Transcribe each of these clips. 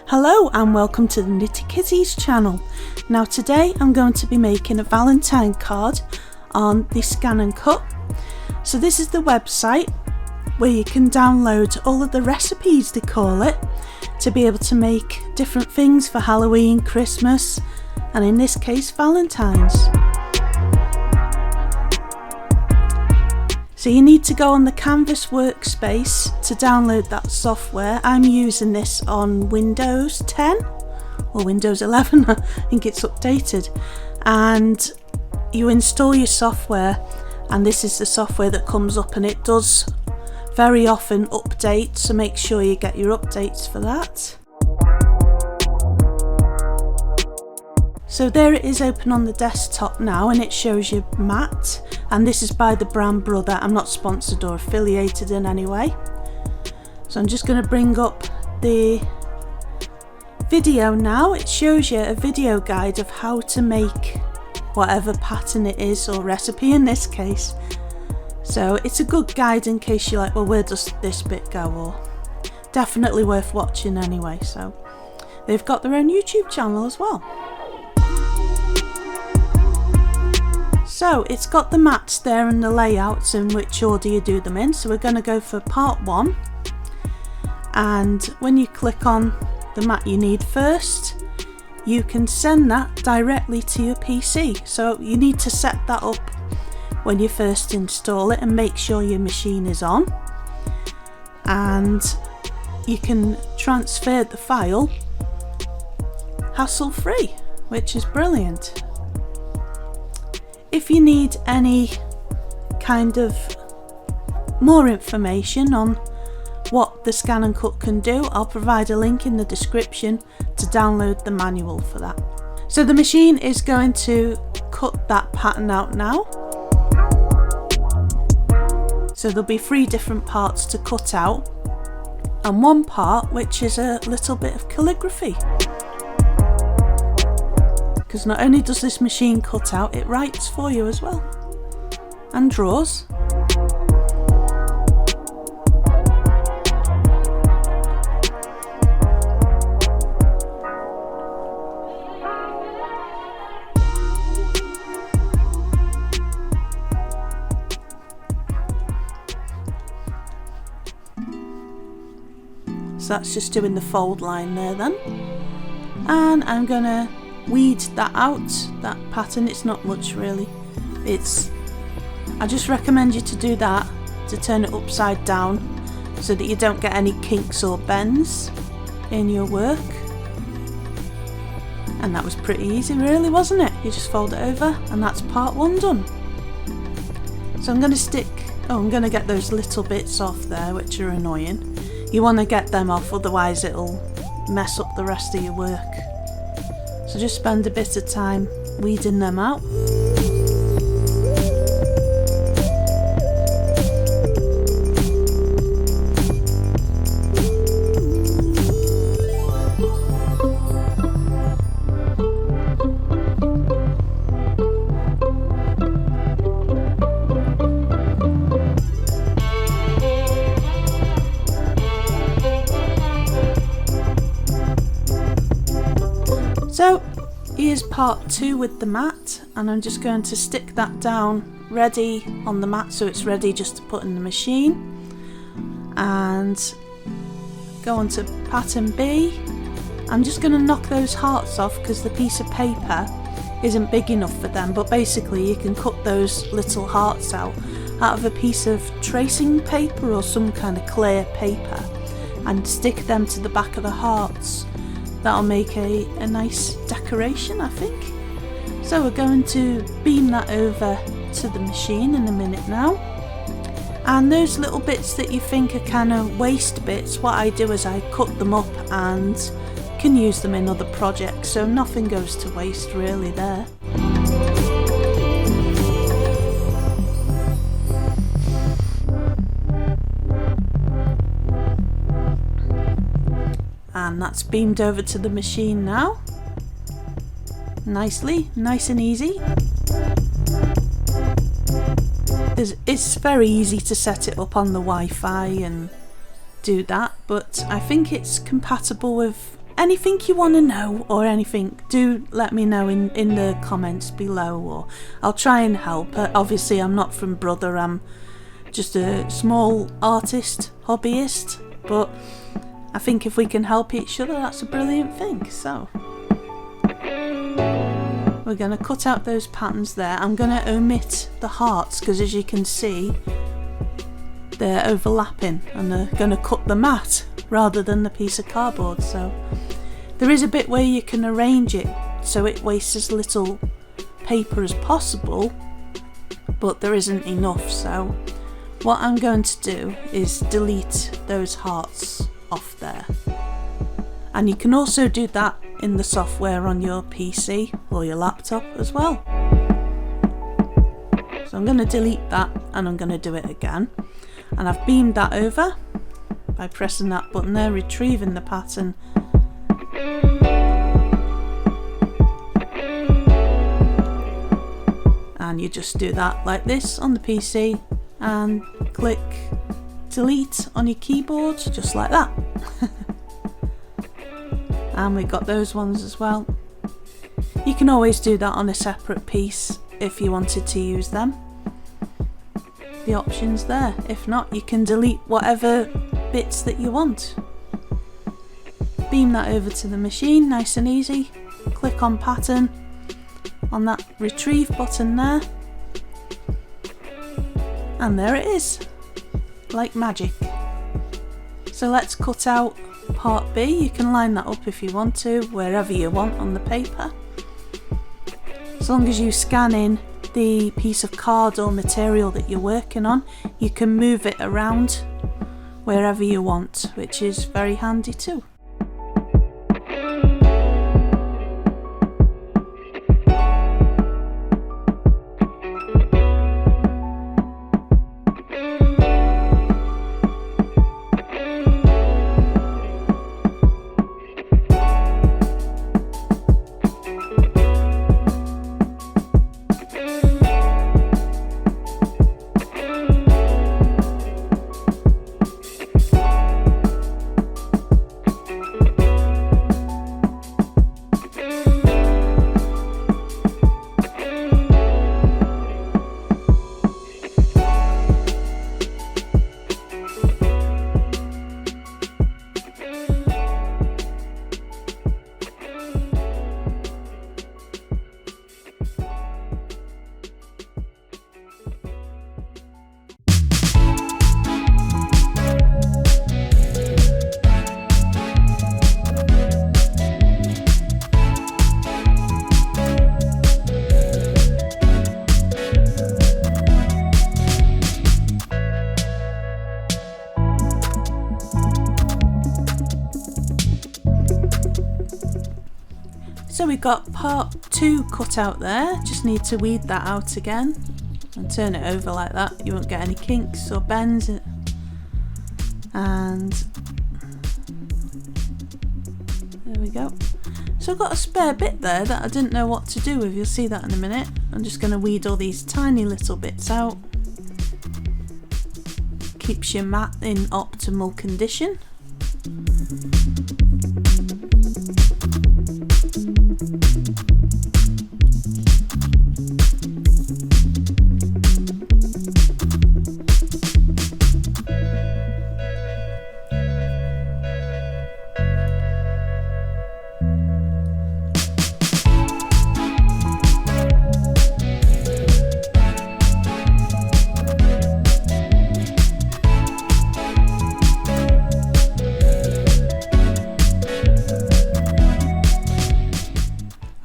Hello and welcome to the Netty Kitties channel. Now today I'm going to be making a Valentine card on the Scan and Cut. So this is the website where you can download all of the recipes, they call it, to be able to make different things for Halloween, Christmas, and in this case Valentine's. So you need to go on the Canvas workspace to download that software. I'm using this on Windows 10 or Windows 11, I think it's updated. And you install your software and this is the software that comes up, and it does very often update, so make sure you get your updates for that. So there it is open on the desktop now, and it shows you mat, and this is by the brand Brother. I'm not sponsored or affiliated in any way. So I'm just going to bring up the video now. It shows you a video guide of how to make whatever pattern it is, or recipe in this case. So it's a good guide in case you're like, well, where does this bit go? Or definitely worth watching anyway. So they've got their own YouTube channel as well. So it's got the mats there and the layouts and which order you do them in. So we're going to go for part 1. And when you click on the mat you need first, you can send that directly to your PC. So you need to set that up when you first install it and make sure your machine is on. And you can transfer the file hassle-free, which is brilliant. If you need any kind of more information on what the Scan and Cut can do, I'll provide a link in the description to download the manual for that. So the machine is going to cut that pattern out now. So there'll be 3 different parts to cut out, and one part which is a little bit of calligraphy. Because not only does this machine cut out, it writes for you as well, and draws. So that's just doing the fold line there then. And I'm gonna weed that out, that pattern. It's not much really. I just recommend you to do that, to turn it upside down so that you don't get any kinks or bends in your work. And that was pretty easy really, wasn't it? You just fold it over and that's part 1 done. So I'm going to get those little bits off there which are annoying. You want to get them off, otherwise it'll mess up the rest of your work. So just spend a bit of time weeding them out. So here's part 2 with the mat, and I'm just going to stick that down ready on the mat so it's ready just to put in the machine, and go on to pattern B. I'm just going to knock those hearts off because the piece of paper isn't big enough for them, but basically you can cut those little hearts out of a piece of tracing paper or some kind of clear paper and stick them to the back of the hearts. That'll make a nice decoration, I think. So we're going to beam that over to the machine in a minute now. And those little bits that you think are kind of waste bits, what I do is I cut them up and can use them in other projects, so nothing goes to waste really there. And that's beamed over to the machine now. Nicely, nice and easy. It's very easy to set it up on the Wi-Fi and do that, but I think it's compatible with anything you want to know or anything, do let me know in the comments below, or I'll try and help. Obviously I'm not from Brother, I'm just a small artist, hobbyist, but I think if we can help each other, that's a brilliant thing. So we're going to cut out those patterns there. I'm going to omit the hearts because, as you can see, they're overlapping and they're going to cut the mat rather than the piece of cardboard. So there is a bit where you can arrange it so it wastes as little paper as possible, but there isn't enough. So what I'm going to do is delete those hearts off there. And you can also do that in the software on your PC or your laptop as well. So I'm going to delete that and I'm going to do it again. And I've beamed that over by pressing that button there, retrieving the pattern. And you just do that like this on the PC and click delete on your keyboard, just like that. And we've got those ones as well. You can always do that on a separate piece if you wanted to use them. The options there. If not, you can delete whatever bits that you want. Beam that over to the machine, nice and easy. Click on pattern on that retrieve button there. And there it is, like magic. So let's cut out part B. You can line that up if you want to, wherever you want on the paper. As long as you scan in the piece of card or material that you're working on, you can move it around wherever you want, which is very handy too. So we've got part 2 cut out there, just need to weed that out again and turn it over like that. You won't get any kinks or bends. And there we go. So I've got a spare bit there that I didn't know what to do with, you'll see that in a minute. I'm just going to weed all these tiny little bits out. Keeps your mat in optimal condition.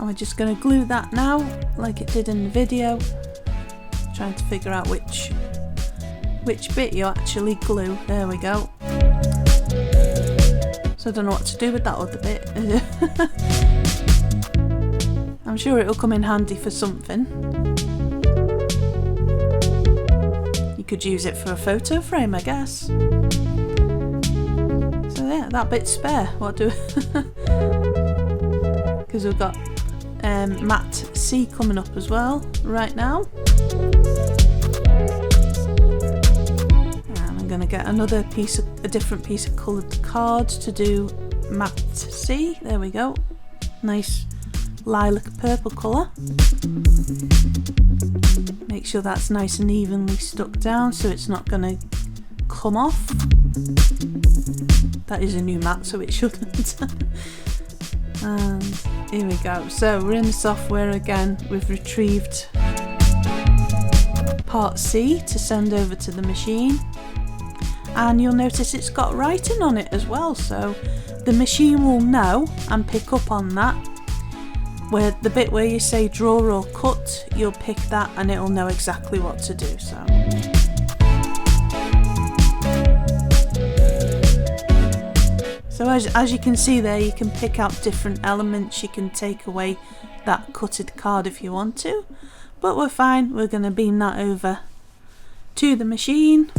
We're just going to glue that now like it did in the video, trying to figure out which bit you actually glue. There we go. So I don't know what to do with that other bit. I'm sure it'll come in handy for something. You could use it for a photo frame, I guess. So yeah, that bit's spare. What do? Because we've got mat C coming up as well right now. And I'm going to get a different piece of coloured card to do matte C. There we go. Nice lilac purple colour. Make sure that's nice and evenly stuck down so it's not going to come off. That is a new mat, so it shouldn't. And here we go. So we're in the software again. We've retrieved part C to send over to the machine, and you'll notice it's got writing on it as well, so the machine will know and pick up on that. Where the bit where you say draw or cut, you'll pick that and it'll know exactly what to do. So as you can see there, you can pick out different elements. You can take away that cutted card if you want to, but we're fine. We're going to beam that over to the machine.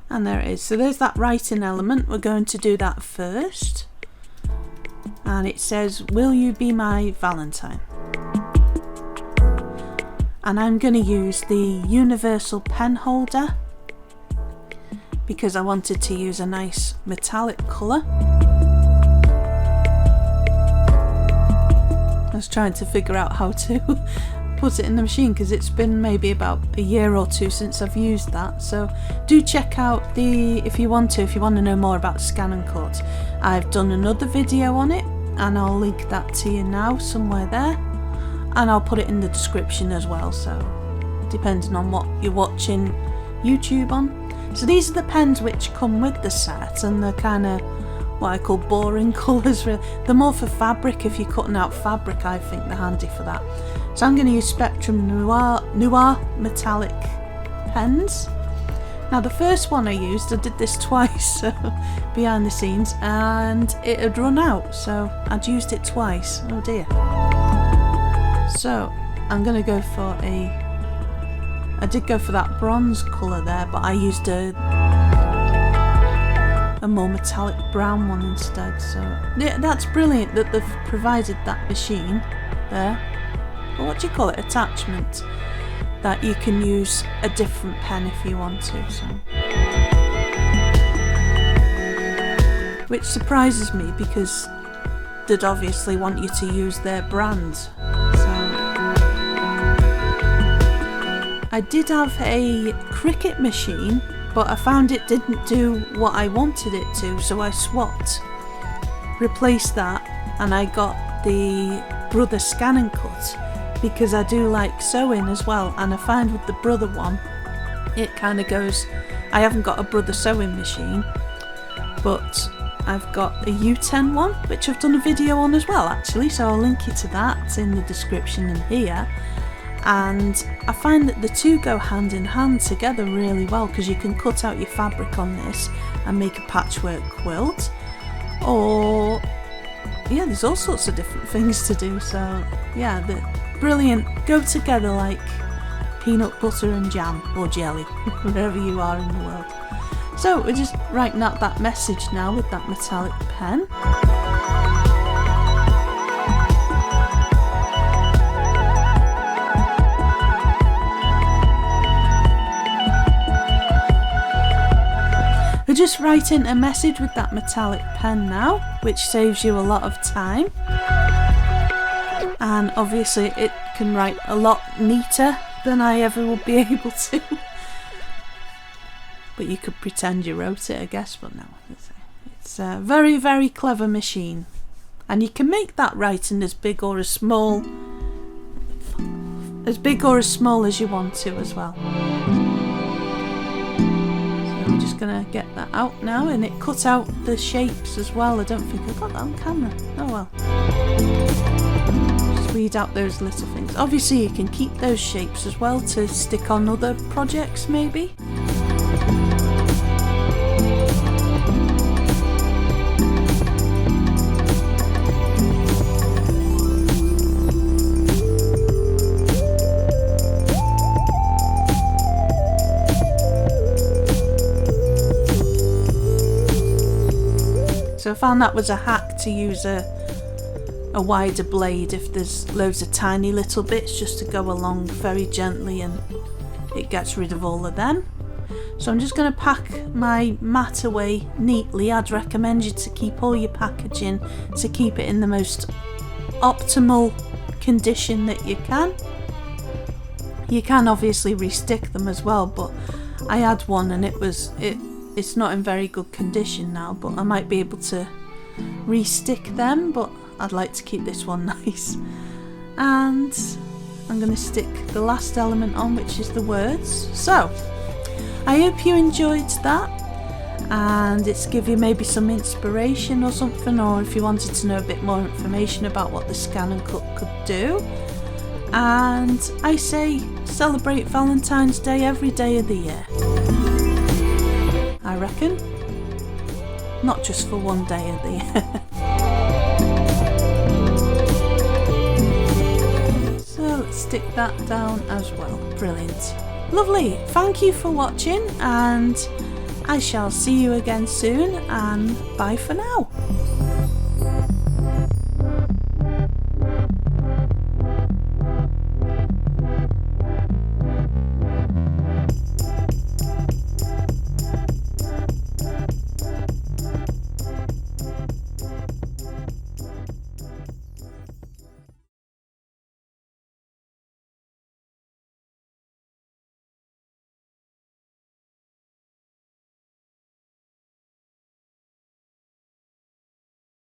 And there it is. So there's that writing element. We're going to do that first. And it says, will you be my Valentine? And I'm going to use the universal pen holder because I wanted to use a nice metallic colour. I was trying to figure out how to put it in the machine because it's been maybe about a year or two since I've used that. So do check out if you want to know more about scan and cut. I've done another video on it and I'll link that to you now somewhere there, and I'll put it in the description as well, so depending on what you're watching YouTube on. So these are the pens which come with the set, and they're kind of what I call boring colours really. They're more for fabric. If you're cutting out fabric, I think they're handy for that. So I'm going to use Spectrum Noir metallic pens. Now the first one I used, I did this twice, so behind the scenes, and it had run out, so I'd used it twice. Oh dear. So I'm going to go for I did go for that bronze colour there, but I used a more metallic brown one instead. So yeah, that's brilliant that they've provided that machine there. What do you call it? Attachment, that you can use a different pen if you want to. So, which surprises me because they'd obviously want you to use their brand. So I did have a Cricut machine, but I found it didn't do what I wanted it to, so I swapped, replaced that, and I got the Brother Scan and Cut because I do like sewing as well, and I find with the Brother one it kind of goes, I haven't got a Brother sewing machine, but I've got a Uten one which I've done a video on as well actually, so I'll link you to that in the description and here. And I find that the two go hand in hand together really well because you can cut out your fabric on this and make a patchwork quilt, or yeah, there's all sorts of different things to do. So yeah, they're brilliant, go together like peanut butter and jam or jelly wherever you are in the world. So we're just writing out that message now with that metallic pen. We're just writing a message with that metallic pen now, which saves you a lot of time. And obviously it can write a lot neater than I ever would be able to. But you could pretend you wrote it, I guess, but no. It's a very, very clever machine. And you can make that writing as big or as small as you want to as well. I'm just going to get that out now, and it cut out the shapes as well. I don't think I got that on camera. Oh well. Just weed out those little things. Obviously you can keep those shapes as well to stick on other projects maybe. So I found that was a hack to use a a wider blade if there's loads of tiny little bits, just to go along very gently and it gets rid of all of them. So I'm just going to pack my mat away neatly. I'd recommend you to keep all your packaging to keep it in the most optimal condition that you can. You can obviously restick them as well, but I had one and it's not in very good condition now, but I might be able to restick them, but I'd like to keep this one nice. And I'm going to stick the last element on, which is the words. So I hope you enjoyed that, and it's give you maybe some inspiration or something, or if you wanted to know a bit more information about what the scan and cut could do. And I say celebrate Valentine's Day every day of the year, I reckon, not just for one day of the year. So let's stick that down as well. Brilliant. Lovely. Thank you for watching, and I shall see you again soon, and bye for now.